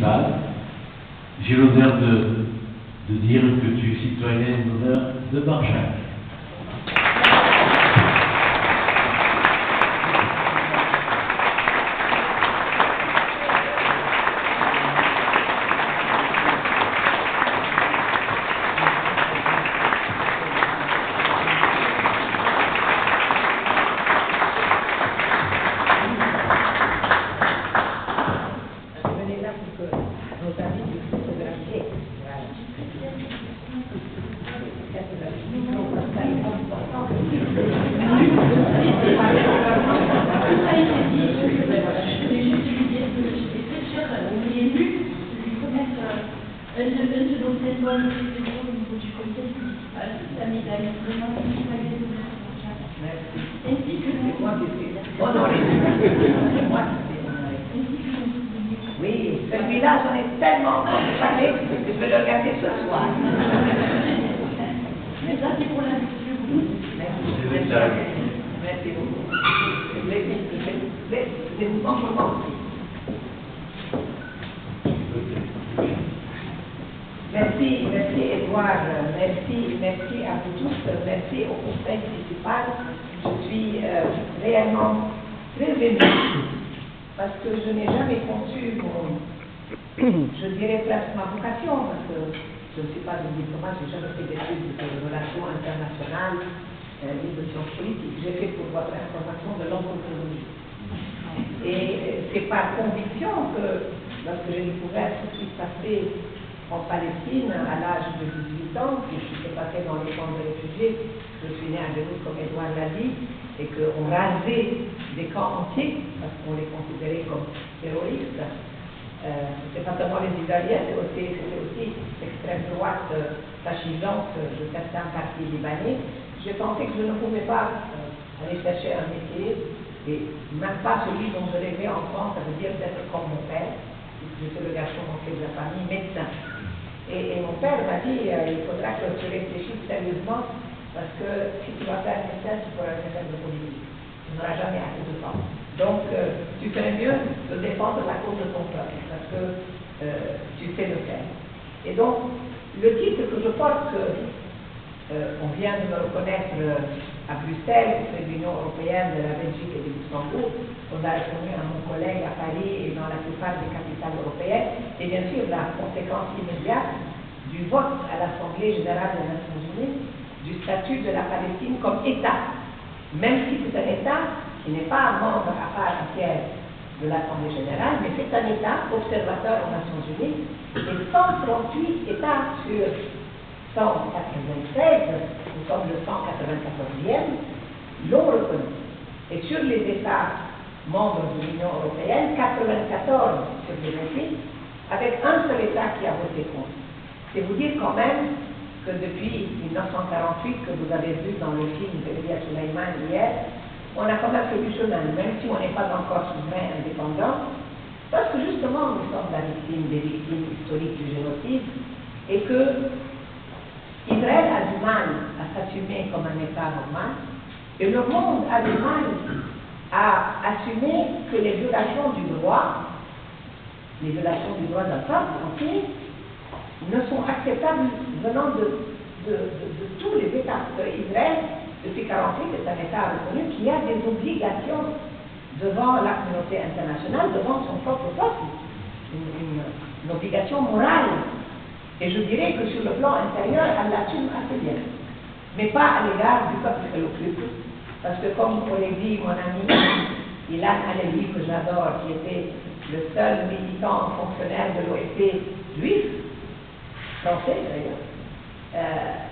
municipale. J'ai l'honneur de dire que tu es citoyenne d'honneur de Barjac. Oui, celui-là, j'en ai tellement parlé que je vais le regarder ce soir. Merci pour la discussion. Merci beaucoup. C'est vous aussi. Merci Edouard, merci à vous tous, merci au conseil municipal. Je suis réellement très émue parce que je n'ai jamais conçu je dirais presque ma vocation, parce que je ne suis pas une diplomate, je n'ai jamais fait d'études de relations internationales ni de sciences politiques. J'ai fait, pour votre information, de l'anthropologie. Et c'est par conviction que, lorsque j'ai découvert ce qui se passait en Palestine à l'âge de 18 ans, ce qui s'est passé dans les camps de réfugiés, je suis née à Beyrouth comme Edouard l'a dit, et qu'on rasait des camps entiers parce qu'on les considérait comme terroristes. C'est pas seulement les Israéliens, c'était aussi l'extrême droite fascisante de certains partis libanais. J'ai pensé que je ne pouvais pas aller chercher un métier, et même pas celui dont je rêvais en France, ça veut dire d'être comme mon père, puisque j'étais le garçon manqué de la famille, médecin. Et mon père m'a dit, il faudra que tu réfléchisses sérieusement, parce que si tu vas faire médecin, tu pourras rien faire de politique. Tu n'auras jamais assez de temps. Donc, tu ferais mieux de défendre la cause de ton peuple, parce que tu sais le faire. Et donc, le titre que je porte, on vient de me reconnaître à Bruxelles, auprès de l'Union européenne, de la Belgique et du Luxembourg, on a reconnu à mon collègue à Paris et dans la plupart des capitales européennes, et bien sûr la conséquence immédiate du vote à l'Assemblée générale des Nations unies du statut de la Palestine comme État, même si c'est un État qui n'est pas un membre à part entière de l'Assemblée générale, mais c'est un État observateur aux Nations unies, et 138 États sur 196, nous sommes le 194e, l'ont reconnu. Et sur les États membres de l'Union européenne, 94 sur les 28, avec un seul État qui a voté contre. C'est vous dire quand même que depuis 1948, que vous avez vu dans le film de Elia Suleiman hier, on a quand même fait du chemin, même si on n'est pas encore souverain indépendant, parce que justement nous sommes la victime des victimes historiques du génocide, et que Israël a du mal à s'assumer comme un État normal, et le monde a du mal à assumer que les violations du droit d'un peuple entier, ne sont acceptables venant de tous les États. Israël, depuis 1948, est un État reconnu qui a des obligations devant la communauté internationale, devant son propre peuple, une obligation morale. Et je dirais que sur le plan intérieur, elle l'assume assez bien, mais pas à l'égard du peuple qu'elle occupe, parce que comme on l'a dit, mon ami Ilan Halevi, que j'adore, qui était le seul militant fonctionnaire de l'OEP juif, français d'ailleurs,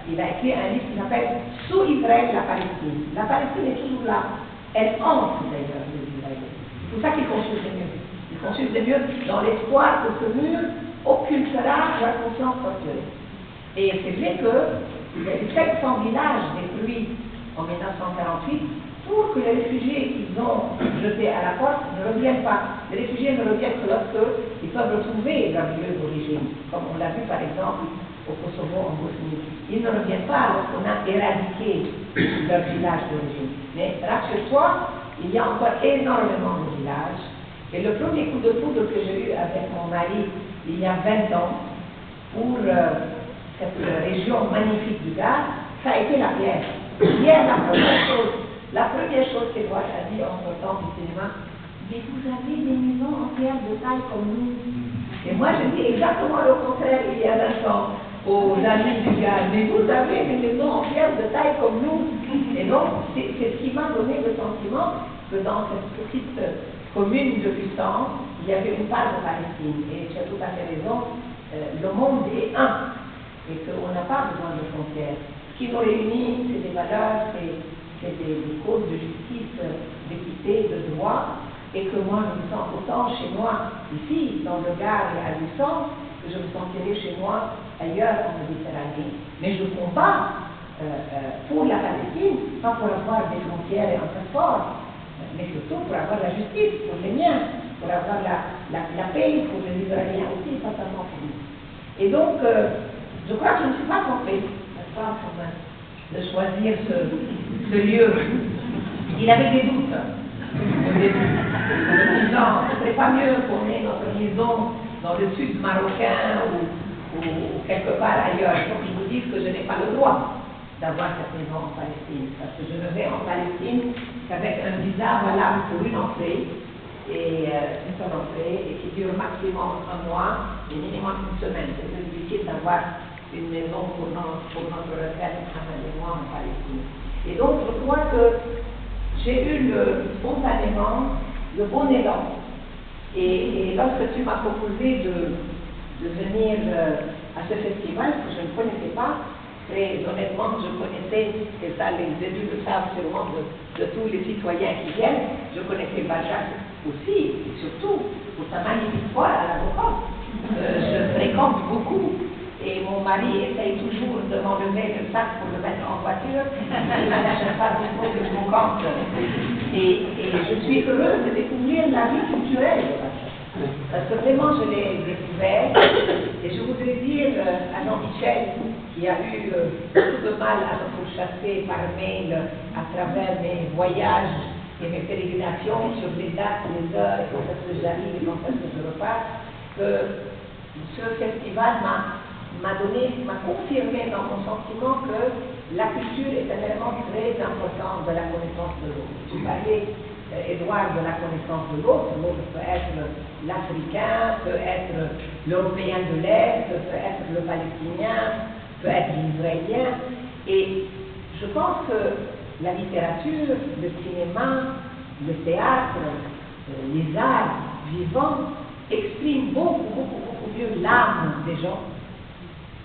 il a écrit un livre qui s'appelle « Sous Israël, la Palestine ». La Palestine est toujours là. Elle hante d'ailleurs les Israéliens. C'est pour ça qu'ils construisent des murs. Ils construisent des murs dans l'espoir que ce mur occultera leur conscience torturée. Et c'est vrai que les 700 villages détruits en 1948, pour que les réfugiés qu'ils ont jetés à la porte ne reviennent pas. Les réfugiés ne reviennent que lorsqu'ils peuvent retrouver leur lieu d'origine, comme on l'a vu par exemple au Kosovo, en Bosnie. Ils ne reviennent pas lorsqu'on a éradiqué leur village d'origine. Mais rassure-toi, il y a encore énormément de villages Et le premier coup de foudre que j'ai eu avec mon mari il y a 20 ans, pour cette région magnifique du Gard, ça a été la pierre. Hier, la première chose qu'Edouard a dit en sortant du cinéma, mais vous avez des maisons en pierre de taille comme nous. Et moi, je dis exactement le contraire il y a 20 ans aux amis du Gard, mais vous avez des maisons en pierre de taille comme nous. Et donc, c'est ce qui m'a donné le sentiment que dans cette petite commune de Busan, il y avait une part de Palestine. Et tu as tout à fait raison, le monde est un, et qu'on n'a pas besoin de frontières. Ce qui nous réunit, c'est des valeurs, c'est des causes de justice, d'équité, de droit, et que moi je me sens autant chez moi, ici, dans le Gard et à Busan, que je me sentirais chez moi ailleurs en Méditerranée. Mais je combats pour la Palestine, pas pour avoir des frontières et un passeport, mais surtout pour avoir la justice, pour les miens, pour avoir la paix, pour les Israéliens aussi, pas seulement pour nous. Et donc, je crois que je ne suis pas trompée, n'est-ce pas, de choisir ce lieu. Il avait des doutes au début, en me disant, ce serait pas mieux qu'on ait notre maison dans le sud marocain ou quelque part ailleurs. Il faut que je vous dise que je n'ai pas le droit d'avoir cette maison en Palestine, parce que je ne vais en Palestine qu'avec un visa valable pour une entrée, et une seule entrée, et qui dure maximum 1 mois, et minimum 1 semaine. C'est très difficile d'avoir une maison pour notre retraite, et moi en Palestine. Et donc, je crois que j'ai eu spontanément le bon élan. Et lorsque tu m'as proposé de venir à ce festival, que je ne connaissais pas, très honnêtement, je connaissais, et ça les élus le savent sûrement de tous les citoyens qui viennent, je connaissais Balzac aussi, et surtout pour sa magnifique voix à la Rocotte. Je fréquente beaucoup, et mon mari essaye toujours de m'enlever le sac pour le mettre en voiture, il ne lâche pas beaucoup de mon compte. Et je suis heureuse de découvrir la vie culturelle de Balzac. Parce que vraiment, je l'ai découvert, et je voudrais dire à Jean-Michel, qui a eu beaucoup de mal à me pourchasser par mail à travers mes voyages et mes pérégrinations sur les dates, les heures, quand est-ce que j'arrive et quand est-ce que je repars, que ce festival m'a confirmé dans mon sentiment que la culture est un élément très important de la connaissance de l'autre. Tu parlais, Edouard, de la connaissance de l'autre. L'autre peut être l'Africain, peut être l'Européen de l'Est, peut être le Palestinien, peut être l'Israélien. Et je pense que la littérature, le cinéma, le théâtre, les arts vivants expriment beaucoup mieux l'âme des gens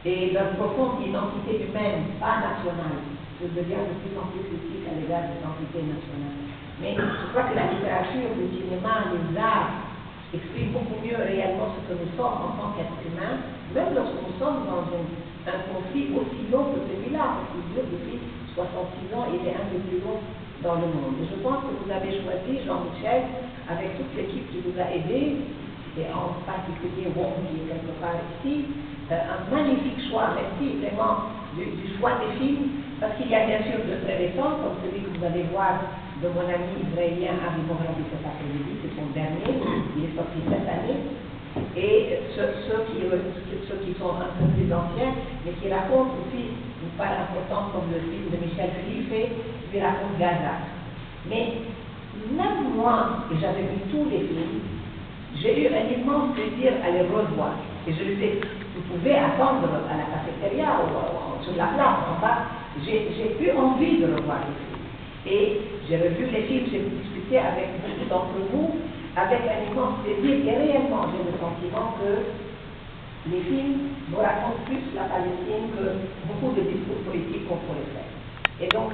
et leur profonde identité humaine, pas nationale. Je deviens de plus en plus critique à l'égard de l'identité nationale. Mais je crois que la littérature, le cinéma, les arts expriment beaucoup mieux réellement ce que nous sommes en tant qu'êtres humains, même lorsque nous sommes dans un conflit aussi long que celui-là, parce qu'il dure depuis 66 ans et il est un des plus longs dans le monde. Et je pense que vous avez choisi, Jean-Michel, avec toute l'équipe qui vous a aidé, et en particulier Wong qui est quelque part ici, un magnifique choix, merci vraiment du choix des films, parce qu'il y a bien sûr de très récents, comme celui que vous allez voir de mon ami israélien Avi Moravi cet après-midi, c'est son dernier, il est sorti cette année, et ceux qui sont un peu plus anciens, mais qui racontent aussi une part importante comme le film de Michel Philippe, qui raconte Gaza. Mais même moi, et j'avais vu tous les films, j'ai eu un immense plaisir à les revoir. Et je les ai, vous pouvez attendre à la cafétéria ou sur la place en bas, j'ai eu envie de revoir les films. Et j'ai revu les films, j'ai discuté avec beaucoup d'entre vous, avec un immense plaisir, et réellement j'ai le sentiment que les films nous racontent plus la Palestine que beaucoup de discours politiques qu'on pourrait faire. Et donc,